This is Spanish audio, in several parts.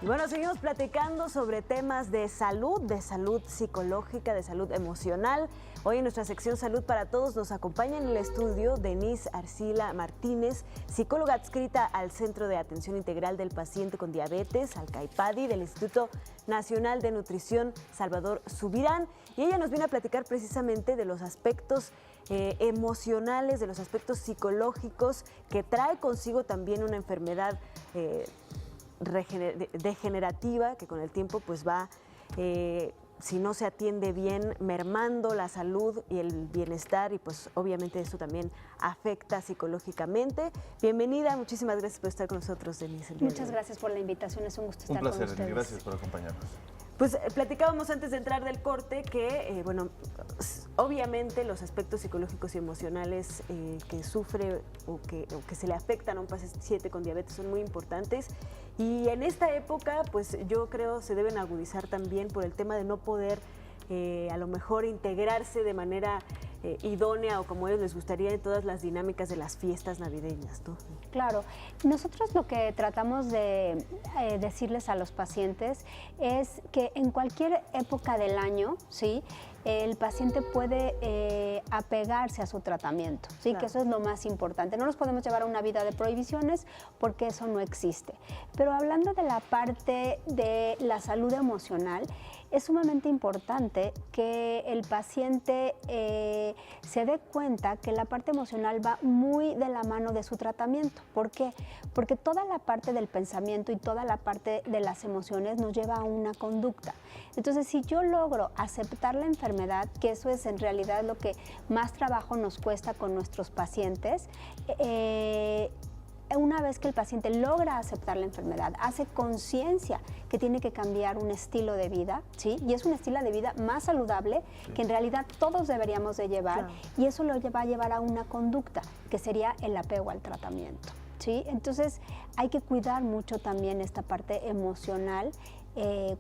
Y bueno, seguimos platicando sobre temas de salud psicológica, de salud emocional. Hoy en nuestra sección Salud para Todos nos acompaña en el estudio Denise Arcila Martínez, psicóloga adscrita al Centro de Atención Integral del Paciente con Diabetes, al CAIPADI, del Instituto Nacional de Nutrición Salvador Subirán. Y ella nos viene a platicar precisamente de los aspectos emocionales, de los aspectos psicológicos que trae consigo también una enfermedad degenerativa que con el tiempo pues va, si no se atiende bien, mermando la salud y el bienestar, y pues obviamente esto también afecta psicológicamente. Bienvenida, muchísimas gracias por estar con nosotros, Denise. Muchas gracias por la invitación, es un gusto estar con ustedes. Un placer, gracias por acompañarnos. Pues platicábamos antes de entrar del corte que, bueno, obviamente los aspectos psicológicos y emocionales que sufre o que se le afectan a un paciente con diabetes son muy importantes, y en esta época pues yo creo se deben agudizar también por el tema de no poder a lo mejor integrarse de manera idónea o como a ellos les gustaría en todas las dinámicas de las fiestas navideñas, ¿no? Claro, nosotros lo que tratamos de decirles a los pacientes es que en cualquier época del año, ¿sí?, el paciente puede apegarse a su tratamiento, ¿sí? Claro. Que eso es lo más importante. No nos podemos llevar a una vida de prohibiciones porque eso no existe. Pero hablando de la parte de la salud emocional, es sumamente importante que el paciente se dé cuenta que la parte emocional va muy de la mano de su tratamiento. ¿Por qué? Porque toda la parte del pensamiento y toda la parte de las emociones nos lleva a una conducta. Entonces, si yo logro aceptar la enfermedad, que eso es en realidad lo que más trabajo nos cuesta con nuestros pacientes, una vez que el paciente logra aceptar la enfermedad, hace conciencia que tiene que cambiar un estilo de vida, ¿sí? Y es un estilo de vida más saludable que en realidad todos deberíamos de llevar, claro. Y eso lo va a llevar a una conducta que sería el apego al tratamiento, ¿sí? Entonces hay que cuidar mucho también esta parte emocional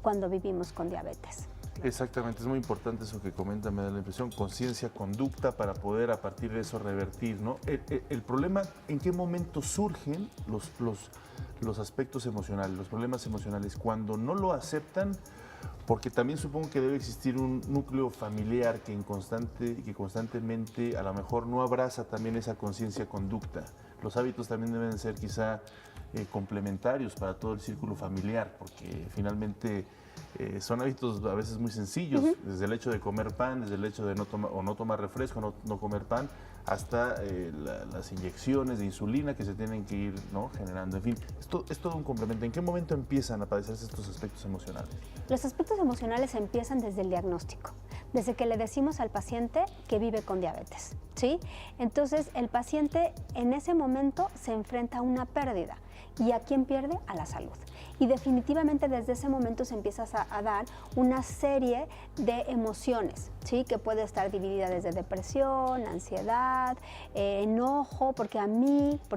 cuando vivimos con diabetes. Exactamente, es muy importante eso que comenta, me da la impresión, conciencia, conducta, para poder a partir de eso revertir, ¿no? El problema, ¿en qué momento surgen los aspectos emocionales, los problemas emocionales? Cuando no lo aceptan, porque también supongo que debe existir un núcleo familiar que constantemente a lo mejor no abraza también esa conciencia, conducta. Los hábitos también deben ser quizá complementarios para todo el círculo familiar, porque finalmente son hábitos a veces muy sencillos, desde el hecho de comer pan, desde el hecho de no tomar refresco, no comer pan, hasta las inyecciones de insulina que se tienen que ir, ¿no?, generando. En fin, esto es todo un complemento. ¿En qué momento empiezan a padecerse estos aspectos emocionales? Los aspectos emocionales empiezan desde el diagnóstico, desde que le decimos al paciente que vive con diabetes, ¿sí? Entonces, el paciente en ese momento se enfrenta a una pérdida. ¿Y a quién pierde? A la salud. Y definitivamente desde ese momento se empieza a dar una serie de emociones, ¿sí?, que puede estar dividida desde depresión, ansiedad, enojo, porque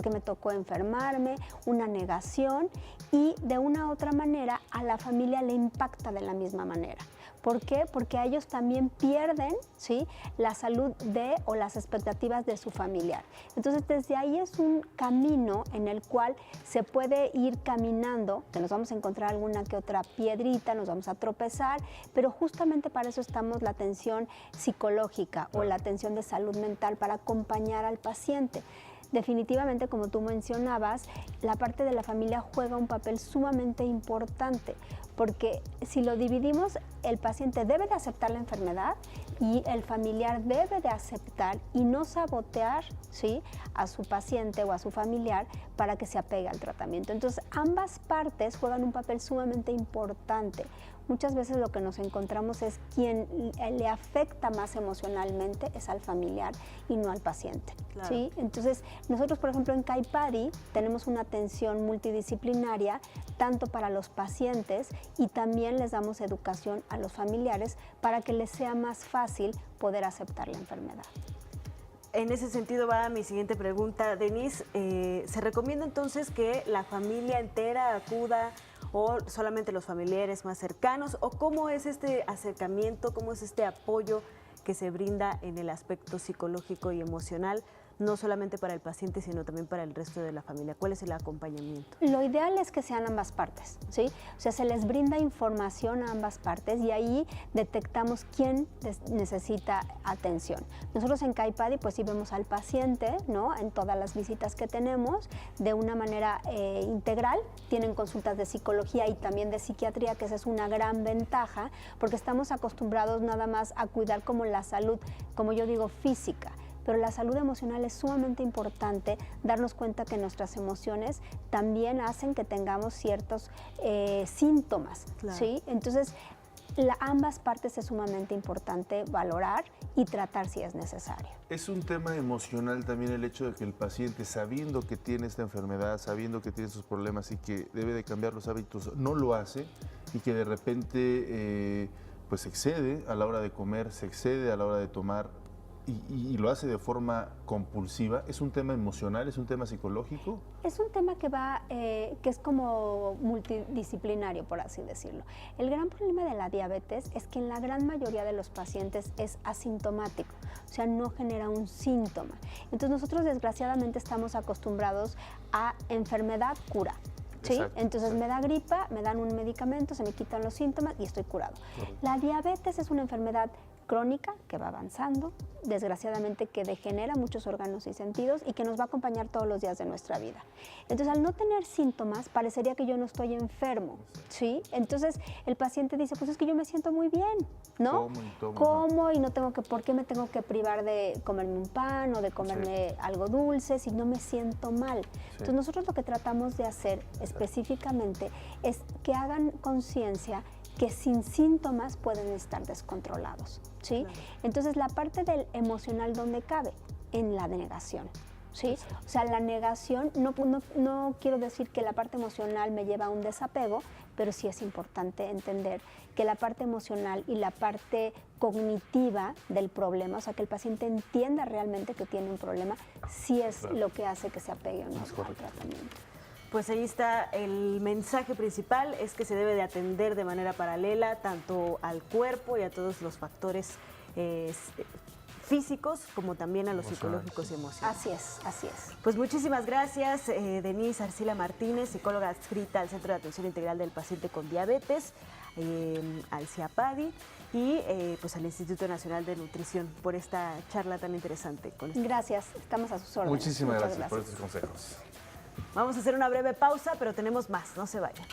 me tocó enfermarme, una negación, y de una u otra manera a la familia le impacta de la misma manera. ¿Por qué? Porque a ellos también pierden, ¿sí?, la salud o las expectativas de su familiar. Entonces, desde ahí es un camino en el cual se puede ir caminando, que nos vamos a encontrar alguna que otra piedrita, nos vamos a tropezar, pero justamente para eso estamos la atención psicológica o la atención de salud mental, para acompañar al paciente. Definitivamente, como tú mencionabas, la parte de la familia juega un papel sumamente importante, porque si lo dividimos, el paciente debe de aceptar la enfermedad y el familiar debe de aceptar y no sabotear, ¿sí?, a su paciente o a su familiar para que se apegue al tratamiento. Entonces, ambas partes juegan un papel sumamente importante. Muchas veces lo que nos encontramos es quien le afecta más emocionalmente es al familiar y no al paciente, claro. ¿Sí? Entonces, nosotros, por ejemplo, en CAIPADI tenemos una atención multidisciplinaria tanto para los pacientes, y también les damos educación a los familiares para que les sea más fácil poder aceptar la enfermedad. En ese sentido va mi siguiente pregunta, Denise. ¿Se recomienda entonces que la familia entera acuda o solamente los familiares más cercanos? ¿O cómo es este acercamiento, cómo es este apoyo que se brinda en el aspecto psicológico y emocional no solamente para el paciente, sino también para el resto de la familia? ¿Cuál es el acompañamiento? Lo ideal es que sean ambas partes, ¿sí? O sea, se les brinda información a ambas partes y ahí detectamos quién necesita atención. Nosotros en CAIPADI pues sí vemos al paciente, ¿no? En todas las visitas que tenemos de una manera integral. Tienen consultas de psicología y también de psiquiatría, que esa es una gran ventaja, porque estamos acostumbrados nada más a cuidar como la salud, como yo digo, física. Pero la salud emocional es sumamente importante, darnos cuenta que nuestras emociones también hacen que tengamos ciertos síntomas, Claro. ¿sí? Entonces, ambas partes es sumamente importante valorar y tratar si es necesario. Es un tema emocional también el hecho de que el paciente, sabiendo que tiene esta enfermedad, sabiendo que tiene sus problemas y que debe de cambiar los hábitos, no lo hace, y que de repente pues se excede a la hora de comer, se excede a la hora de tomar, y lo hace de forma compulsiva. ¿Es un tema emocional? ¿Es un tema psicológico? Es un tema que es como multidisciplinario, por así decirlo. El gran problema de la diabetes es que en la gran mayoría de los pacientes es asintomático, o sea, no genera un síntoma. Entonces nosotros desgraciadamente estamos acostumbrados a enfermedad, cura. ¿Sí? Exacto, Entonces exacto. me da gripa, me dan un medicamento, se me quitan los síntomas y estoy curado. Correcto. La diabetes es una enfermedad crónica que va avanzando, desgraciadamente que degenera muchos órganos y sentidos y que nos va a acompañar todos los días de nuestra vida. Entonces, al no tener síntomas, parecería que yo no estoy enfermo, ¿sí? Entonces, el paciente dice, pues es que yo me siento muy bien, ¿no? Como y tomo, Como y no tengo que, ¿por qué me tengo que privar de comerme un pan o de comerme algo dulce si no me siento mal? Entonces, nosotros lo que tratamos de hacer específicamente es que hagan conciencia que sin síntomas pueden estar descontrolados, ¿sí? Claro. Entonces, la parte del emocional, ¿dónde cabe? En la negación, ¿sí? O sea, la negación, no quiero decir que la parte emocional me lleva a un desapego, pero sí es importante entender que la parte emocional y la parte cognitiva del problema, o sea, que el paciente entienda realmente que tiene un problema, sí es lo que hace que se apegue o no al tratamiento. Pues ahí está el mensaje principal, es que se debe de atender de manera paralela tanto al cuerpo y a todos los factores físicos como también a los psicológicos y emocionales. Así es, así es. Pues muchísimas gracias, Denise Arcila Martínez, psicóloga adscrita al Centro de Atención Integral del Paciente con Diabetes, al CIAPADI y pues al Instituto Nacional de Nutrición por esta charla tan interesante. Gracias, estamos a sus órdenes. Muchísimas Muchas gracias por estos consejos. Vamos a hacer una breve pausa, pero tenemos más, no se vayan.